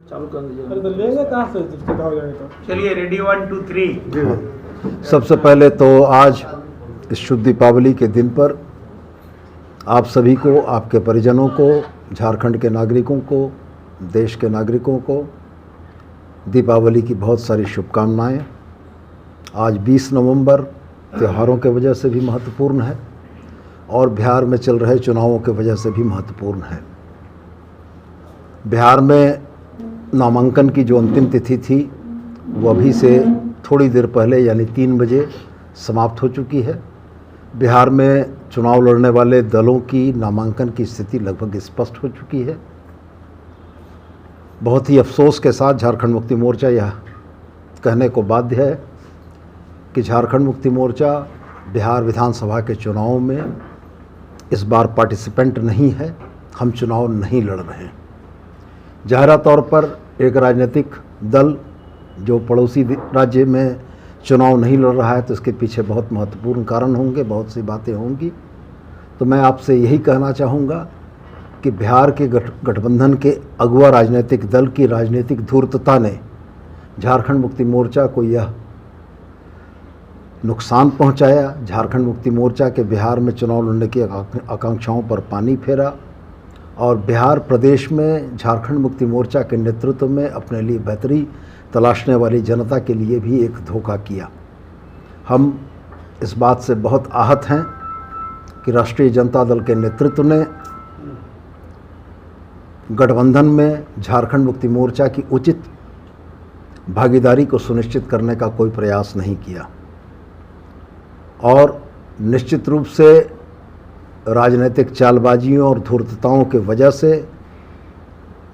चालू कर दीजिए। अरे तो लेंगे कहाँ से सीधा हो जाएगा तो। चलिए रेडी 1 2 3। सबसे पहले तो आज इस शुभ दीपावली के दिन पर आप सभी को, आपके परिजनों को, झारखंड के नागरिकों को, देश के नागरिकों को दीपावली की बहुत सारी शुभकामनाएं। आज 20 नवंबर त्योहारों के वजह से भी महत्वपूर्ण है और बिहार में चल रहे चुनावों के वजह से भी महत्वपूर्ण है। बिहार में नामांकन की जो अंतिम तिथि थी वो अभी से थोड़ी देर पहले यानी 3 बजे समाप्त हो चुकी है। बिहार में चुनाव लड़ने वाले दलों की नामांकन की स्थिति लगभग स्पष्ट हो चुकी है। बहुत ही अफसोस के साथ झारखंड मुक्ति मोर्चा यह कहने को बाध्य है कि झारखंड मुक्ति मोर्चा बिहार विधानसभा के चुनाव में इस बार पार्टिसिपेंट नहीं है। हम चुनाव नहीं लड़ रहे हैं। ज़ाहिरा तौर पर एक राजनीतिक दल जो पड़ोसी राज्य में चुनाव नहीं लड़ रहा है तो इसके पीछे बहुत महत्वपूर्ण कारण होंगे, बहुत सी बातें होंगी। तो मैं आपसे यही कहना चाहूँगा कि बिहार के गठबंधन के अगुआ राजनीतिक दल की राजनीतिक धूर्तता ने झारखंड मुक्ति मोर्चा को यह नुकसान पहुंचाया। झारखंड मुक्ति मोर्चा के बिहार में चुनाव लड़ने की आकांक्षाओं पर पानी फेरा और बिहार प्रदेश में झारखंड मुक्ति मोर्चा के नेतृत्व में अपने लिए बेहतरी तलाशने वाली जनता के लिए भी एक धोखा किया। हम इस बात से बहुत आहत हैं कि राष्ट्रीय जनता दल के नेतृत्व ने गठबंधन में झारखंड मुक्ति मोर्चा की उचित भागीदारी को सुनिश्चित करने का कोई प्रयास नहीं किया और निश्चित रूप से राजनीतिक चालबाजियों और धूर्तताओं के वजह से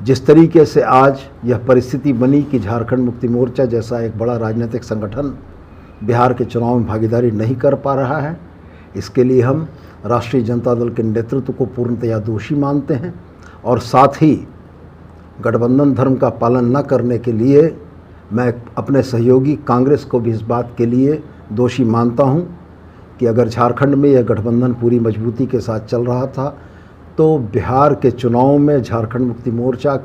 जिस तरीके से आज यह परिस्थिति बनी कि झारखंड मुक्ति मोर्चा जैसा एक बड़ा राजनीतिक संगठन बिहार के चुनाव में भागीदारी नहीं कर पा रहा है, इसके लिए हम राष्ट्रीय जनता दल के नेतृत्व को पूर्णतया दोषी मानते हैं और साथ ही गठबंधन धर्म का पालन न करने के लिए मैं अपने सहयोगी कांग्रेस को भी इस बात के लिए दोषी मानता हूं कि अगर झारखंड में यह गठबंधन पूरी मजबूती के साथ चल रहा था तो बिहार के चुनाव में झारखंड मुक्ति मोर्चा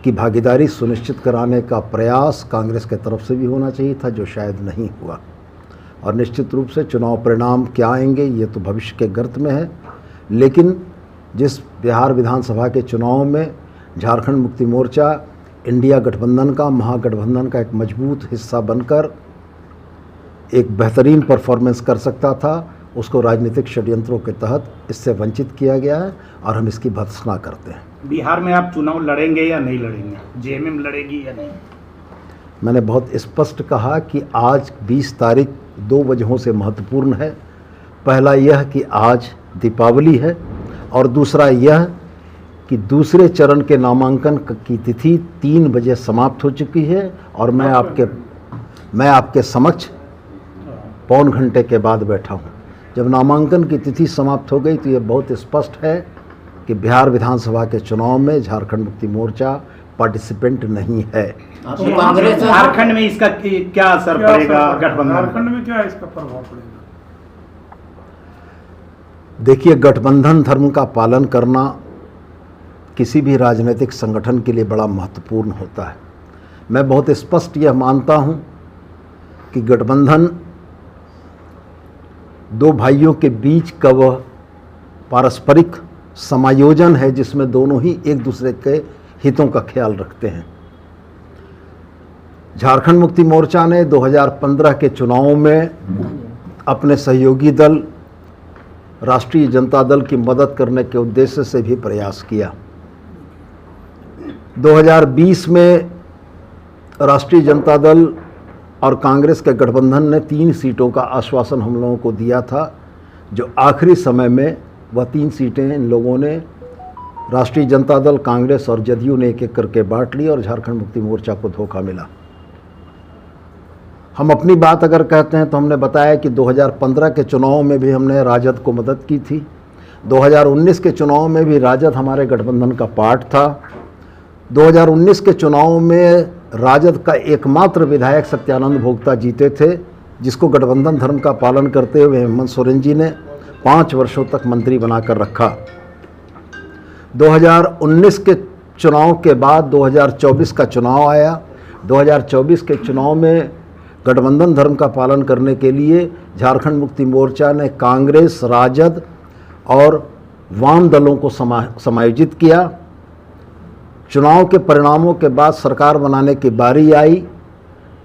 की भागीदारी सुनिश्चित कराने का प्रयास कांग्रेस के तरफ से भी होना चाहिए था, जो शायद नहीं हुआ। और निश्चित रूप से चुनाव परिणाम क्या आएंगे ये तो भविष्य के गर्त में है, लेकिन जिस बिहार विधानसभा के चुनाव में झारखंड मुक्ति मोर्चा इंडिया गठबंधन का, महागठबंधन का एक मजबूत हिस्सा बनकर एक बेहतरीन परफॉर्मेंस कर सकता था, उसको राजनीतिक षड्यंत्रों के तहत इससे वंचित किया गया है और हम इसकी भर्त्सना करते हैं। बिहार में आप चुनाव लड़ेंगे या नहीं लड़ेंगे? जेएमएम लड़ेगी या नहीं? मैंने बहुत स्पष्ट कहा कि आज 20 तारीख 2 वजहों से महत्वपूर्ण है। पहला यह कि आज दीपावली है और दूसरा यह कि दूसरे चरण के नामांकन की तिथि 3 बजे समाप्त हो चुकी है और मैं आपके समक्ष पौन घंटे के बाद बैठा हूँ। जब नामांकन की तिथि समाप्त हो गई तो ये बहुत स्पष्ट है कि बिहार विधानसभा के चुनाव में झारखंड मुक्ति मोर्चा पार्टिसिपेंट नहीं है। कांग्रेस झारखंड में इसका क्या असर पड़ेगा? गठबंधन झारखंड में क्या इसका प्रभाव पड़ेगा? देखिए, गठबंधन धर्म का पालन करना किसी भी राजनीतिक संगठन के लिए बड़ा महत्वपूर्ण होता है। मैं बहुत स्पष्ट यह मानता हूं कि गठबंधन 2 भाइयों के बीच का वह पारस्परिक समायोजन है जिसमें दोनों ही एक दूसरे के हितों का ख्याल रखते हैं। झारखंड मुक्ति मोर्चा ने 2015 के चुनाव में अपने सहयोगी दल राष्ट्रीय जनता दल की मदद करने के उद्देश्य से भी प्रयास किया। 2020 में राष्ट्रीय जनता दल और कांग्रेस के गठबंधन ने 3 सीटों का आश्वासन हम लोगों को दिया था, जो आखिरी समय में वह 3 सीटें इन लोगों ने राष्ट्रीय जनता दल, कांग्रेस और जदयू ने एक-एक करके बांट ली और झारखंड मुक्ति मोर्चा को धोखा मिला। हम अपनी बात अगर कहते हैं तो हमने बताया कि 2015 के चुनाव में भी हमने राजद को मदद की थी। 2019 के चुनाव में भी राजद हमारे गठबंधन का पार्ट था। 2019 के चुनाव में राजद का एकमात्र विधायक सत्यानंद भोक्ता जीते थे, जिसको गठबंधन धर्म का पालन करते हुए हेमंत सोरेन जी ने 5 वर्षों तक मंत्री बनाकर रखा। 2019 के चुनाव के बाद 2024 का चुनाव आया। 2024 के चुनाव में गठबंधन धर्म का पालन करने के लिए झारखंड मुक्ति मोर्चा ने कांग्रेस, राजद और वाम दलों को समायोजित किया। चुनाव के परिणामों के बाद सरकार बनाने की बारी आई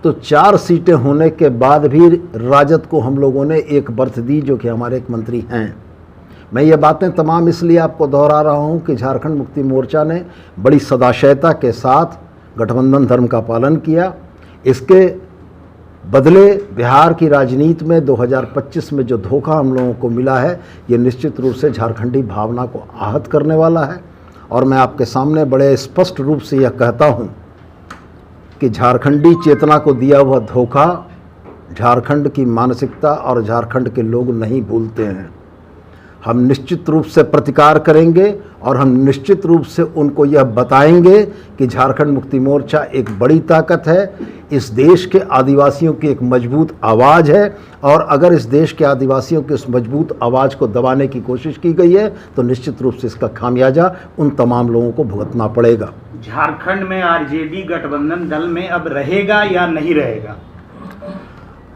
तो 4 सीटें होने के बाद भी राजद को हम लोगों ने एक बर्थ दी, जो कि हमारे एक मंत्री हैं। मैं ये बातें तमाम इसलिए आपको दोहरा रहा हूँ कि झारखंड मुक्ति मोर्चा ने बड़ी सदाशयता के साथ गठबंधन धर्म का पालन किया। इसके बदले बिहार की राजनीति में 2025 में जो धोखा हम लोगों को मिला है, ये निश्चित रूप से झारखंडी भावना को आहत करने वाला है। और मैं आपके सामने बड़े स्पष्ट रूप से यह कहता हूँ कि झारखंडी चेतना को दिया हुआ धोखा झारखंड की मानसिकता और झारखंड के लोग नहीं भूलते हैं। हम निश्चित रूप से प्रतिकार करेंगे और हम निश्चित रूप से उनको यह बताएंगे कि झारखंड मुक्ति मोर्चा एक बड़ी ताकत है, इस देश के आदिवासियों की एक मजबूत आवाज़ है, और अगर इस देश के आदिवासियों की उस मजबूत आवाज़ को दबाने की कोशिश की गई है तो निश्चित रूप से इसका खामियाजा उन तमाम लोगों को भुगतना पड़ेगा। झारखंड में आरजेडी गठबंधन दल में अब रहेगा या नहीं रहेगा?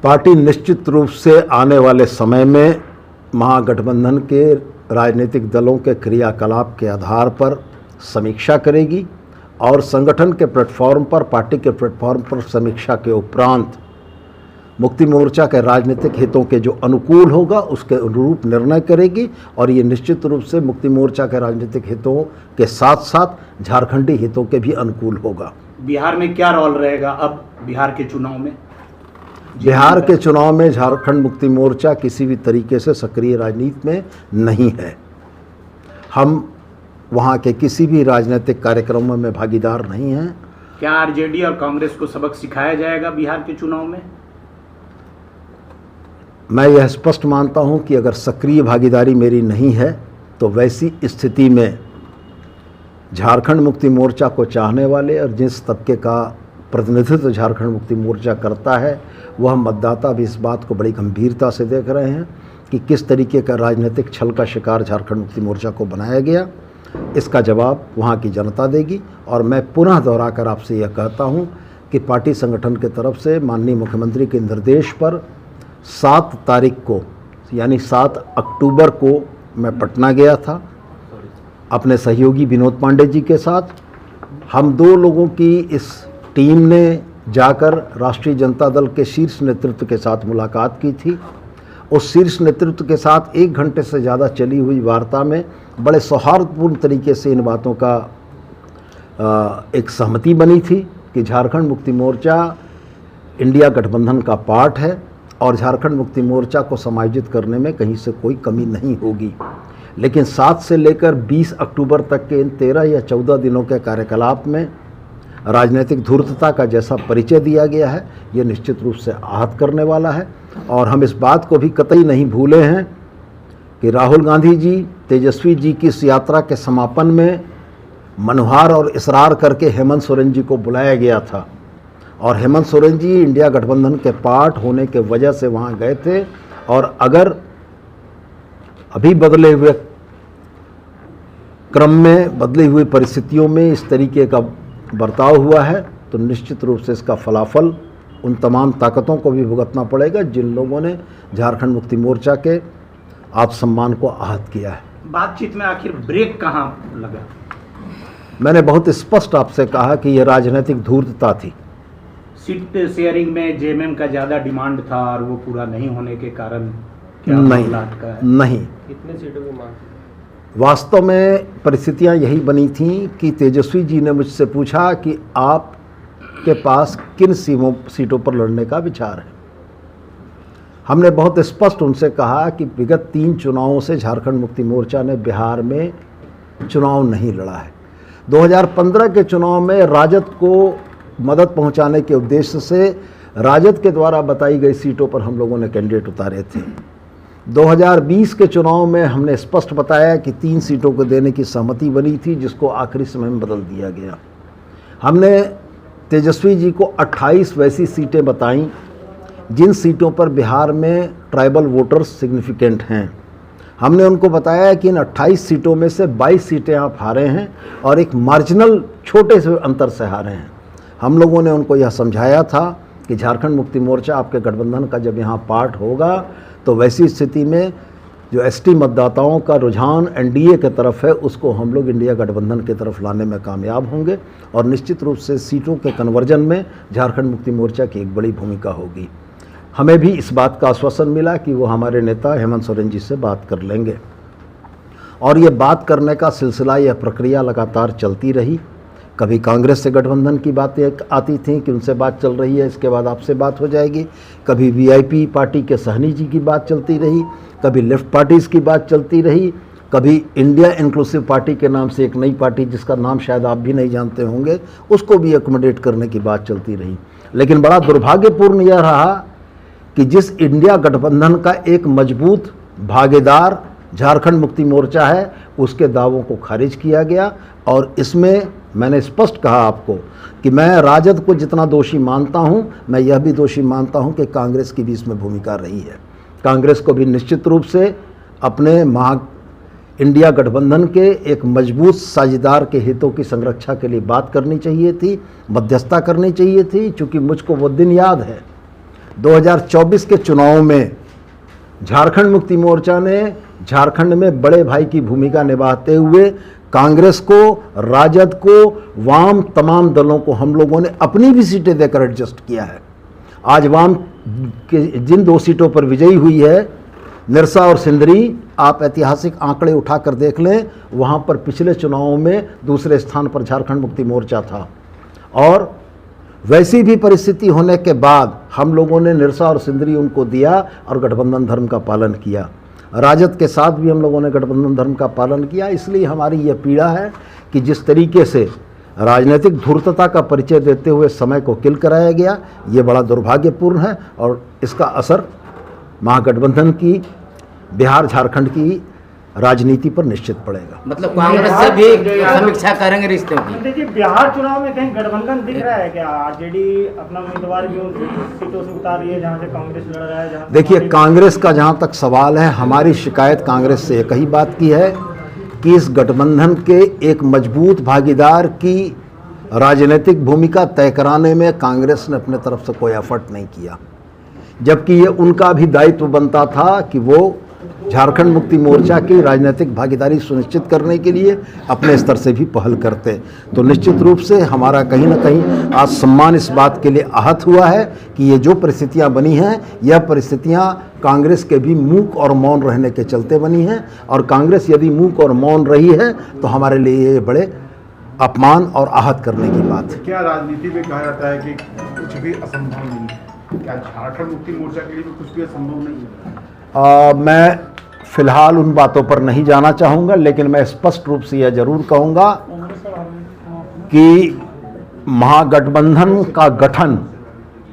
पार्टी निश्चित रूप से आने वाले समय में महागठबंधन के राजनीतिक दलों के क्रियाकलाप के आधार पर समीक्षा करेगी और संगठन के प्लेटफॉर्म पर, पार्टी के प्लेटफॉर्म पर समीक्षा के उपरांत मुक्ति मोर्चा के राजनीतिक हितों के जो अनुकूल होगा उसके अनुरूप निर्णय करेगी। और ये निश्चित रूप से मुक्ति मोर्चा के राजनीतिक हितों के साथ साथ झारखंडी हितों के भी अनुकूल होगा। बिहार में क्या रोल रहेगा अब बिहार के चुनाव में? बिहार के चुनाव में झारखंड मुक्ति मोर्चा किसी भी तरीके से सक्रिय राजनीति में नहीं है। हम वहाँ के किसी भी राजनीतिक कार्यक्रमों में भागीदार नहीं हैं। क्या आरजेडी और कांग्रेस को सबक सिखाया जाएगा बिहार के चुनाव में? मैं यह स्पष्ट मानता हूँ कि अगर सक्रिय भागीदारी मेरी नहीं है तो वैसी स्थिति में झारखंड मुक्ति मोर्चा को चाहने वाले और जिस तबके का प्रतिनिधित्व झारखंड मुक्ति मोर्चा करता है वह मतदाता भी इस बात को बड़ी गंभीरता से देख रहे हैं कि किस तरीके का राजनीतिक छल का शिकार झारखंड मुक्ति मोर्चा को बनाया गया। इसका जवाब वहाँ की जनता देगी। और मैं पुनः दोहराकर आपसे यह कहता हूँ कि पार्टी संगठन की तरफ से माननीय मुख्यमंत्री के निर्देश पर 7 तारीख को यानी 7 अक्टूबर को मैं पटना गया था अपने सहयोगी विनोद पांडे जी के साथ। हम 2 लोगों की इस टीम ने जाकर राष्ट्रीय जनता दल के शीर्ष नेतृत्व के साथ मुलाकात की थी। उस शीर्ष नेतृत्व के साथ 1 घंटे से ज़्यादा चली हुई वार्ता में बड़े सौहार्दपूर्ण तरीके से इन बातों का एक सहमति बनी थी कि झारखंड मुक्ति मोर्चा इंडिया गठबंधन का पार्ट है और झारखंड मुक्ति मोर्चा को समायोजित करने में कहीं से कोई कमी नहीं होगी। लेकिन 7 से लेकर 20 अक्टूबर तक के इन 13 या 14 दिनों के कार्यकलाप में राजनीतिक धूर्तता का जैसा परिचय दिया गया है ये निश्चित रूप से आहत करने वाला है। और हम इस बात को भी कतई नहीं भूले हैं कि राहुल गांधी जी, तेजस्वी जी की इस यात्रा के समापन में मनोहार और इसरार करके हेमंत सोरेन जी को बुलाया गया था और हेमंत सोरेन जी इंडिया गठबंधन के पार्ट होने के वजह से वहाँ गए थे। और अगर अभी बदले हुए क्रम में, बदली हुई परिस्थितियों में इस तरीके का बर्ताव हुआ है तो निश्चित रूप से इसका फलाफल उन तमाम ताकतों को भी भुगतना पड़ेगा जिन लोगों ने झारखंड मुक्ति मोर्चा के आत्मसम्मान को आहत किया है। बातचीत में आखिर ब्रेक कहाँ लगा? मैंने बहुत स्पष्ट आपसे कहा कि यह राजनीतिक धूर्तता थी। सीट शेयरिंग में जेएमएम का ज़्यादा डिमांड था और वो पूरा नहीं होने के कारण क्या नहीं, अटका है? नहीं, कितने सीटों की मांग? वास्तव में परिस्थितियां यही बनी थीं कि तेजस्वी जी ने मुझसे पूछा कि आपके पास किन सीटों पर लड़ने का विचार है। हमने बहुत स्पष्ट उनसे कहा कि विगत 3 चुनावों से झारखंड मुक्ति मोर्चा ने बिहार में चुनाव नहीं लड़ा है। 2015 के चुनाव में राजद को मदद पहुंचाने के उद्देश्य से राजद के द्वारा बताई गई सीटों पर हम लोगों ने कैंडिडेट उतारे थे। 2020 के चुनाव में हमने स्पष्ट बताया कि 3 सीटों को देने की सहमति बनी थी जिसको आखिरी समय में बदल दिया गया। हमने तेजस्वी जी को 28 वैसी सीटें बताईं जिन सीटों पर बिहार में ट्राइबल वोटर्स सिग्निफिकेंट हैं। हमने उनको बताया कि इन 28 सीटों में से 22 सीटें आप हारे हैं और एक मार्जिनल छोटे से अंतर से हारे हैं। हम लोगों ने उनको यह समझाया था कि झारखंड मुक्ति मोर्चा आपके गठबंधन का जब यहाँ पार्ट होगा तो वैसी स्थिति में जो एसटी मतदाताओं का रुझान एनडीए की तरफ है उसको हम लोग इंडिया गठबंधन की तरफ लाने में कामयाब होंगे और निश्चित रूप से सीटों के कन्वर्जन में झारखंड मुक्ति मोर्चा की एक बड़ी भूमिका होगी। हमें भी इस बात का आश्वासन मिला कि वो हमारे नेता हेमंत सोरेन जी से बात कर लेंगे और ये बात करने का सिलसिला, यह प्रक्रिया लगातार चलती रही। कभी कांग्रेस से गठबंधन की बातें आती थीं कि उनसे बात चल रही है, इसके बाद आपसे बात हो जाएगी। कभी वीआईपी पार्टी के सहनी जी की बात चलती रही, कभी लेफ्ट पार्टीज़ की बात चलती रही, कभी इंडिया इंक्लूसिव पार्टी के नाम से एक नई पार्टी जिसका नाम शायद आप भी नहीं जानते होंगे, उसको भी एकोमोडेट करने की बात चलती रही। लेकिन बड़ा दुर्भाग्यपूर्ण यह रहा कि जिस इंडिया गठबंधन का एक मजबूत भागीदार झारखंड मुक्ति मोर्चा है, उसके दावों को खारिज किया गया। और इसमें मैंने स्पष्ट कहा आपको कि मैं राजद को जितना दोषी मानता हूं, मैं यह भी दोषी मानता हूं कि कांग्रेस की भी इसमें भूमिका रही है। कांग्रेस को भी निश्चित रूप से अपने इंडिया गठबंधन के एक मजबूत साझेदार के हितों की संरक्षा के लिए बात करनी चाहिए थी, मध्यस्थता करनी चाहिए थी। चूँकि मुझको वो दिन याद है 2024 के चुनाव में झारखंड मुक्ति मोर्चा ने झारखंड में बड़े भाई की भूमिका निभाते हुए कांग्रेस को, राजद को, वाम तमाम दलों को हम लोगों ने अपनी भी सीटें देकर एडजस्ट किया है। आज वाम के जिन 2 सीटों पर विजयी हुई है, निरसा और सिंदरी, आप ऐतिहासिक आंकड़े उठाकर देख लें, वहाँ पर पिछले चुनावों में दूसरे स्थान पर झारखंड मुक्ति मोर्चा था। और वैसी भी परिस्थिति होने के बाद हम लोगों ने निरसा और सिंदरी उनको दिया और गठबंधन धर्म का पालन किया। राजद के साथ भी हम लोगों ने गठबंधन धर्म का पालन किया। इसलिए हमारी यह पीड़ा है कि जिस तरीके से राजनीतिक धूर्तता का परिचय देते हुए समय को किल कराया गया, ये बड़ा दुर्भाग्यपूर्ण है और इसका असर महागठबंधन की बिहार झारखंड की राजनीति पर निश्चित पड़ेगा। मतलब कांग्रेस से भी समीक्षा करेंगे रिश्तों की। देखिए, बिहार चुनाव में कहीं गठबंधन दिख रहा है क्या? आरजेडी अपना उम्मीदवार भी उन सीटों से उतार रही है जहां से कांग्रेस लड़ रहा है। देखिए, कांग्रेस का जहां तक सवाल है, हमारी शिकायत कांग्रेस से एक ही बात की है कि इस गठबंधन के एक मजबूत भागीदार की राजनीतिक भूमिका तय कराने में कांग्रेस ने अपने तरफ से कोई एफर्ट नहीं किया, जबकि ये उनका भी दायित्व बनता था कि वो झारखंड मुक्ति मोर्चा की राजनीतिक भागीदारी सुनिश्चित करने के लिए अपने स्तर से भी पहल करते। तो निश्चित रूप से हमारा कहीं ना कहीं आज सम्मान इस बात के लिए आहत हुआ है कि ये जो परिस्थितियां बनी हैं, यह परिस्थितियां कांग्रेस के भी मूक और मौन रहने के चलते बनी हैं। और कांग्रेस यदि मूक और मौन रही है तो हमारे लिए ये बड़े अपमान और आहत करने की बात है। क्या राजनीति में कहा जाता है कि कुछ भी असंभव नहीं है? क्या झारखंड मुक्ति मोर्चा के लिए भी कुछ भी असंभव नहीं है? मैं फिलहाल उन बातों पर नहीं जाना चाहूँगा, लेकिन मैं स्पष्ट रूप से यह जरूर कहूँगा कि महागठबंधन का गठन,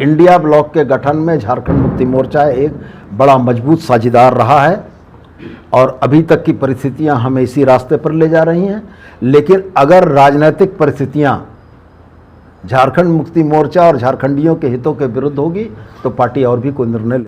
इंडिया ब्लॉक के गठन में झारखंड मुक्ति मोर्चा एक बड़ा मजबूत साझेदार रहा है और अभी तक की परिस्थितियां हमें इसी रास्ते पर ले जा रही हैं। लेकिन अगर राजनीतिक परिस्थितियां झारखंड मुक्ति मोर्चा और झारखंडियों के हितों के विरुद्ध होगी तो पार्टी और भी कोई निर्णय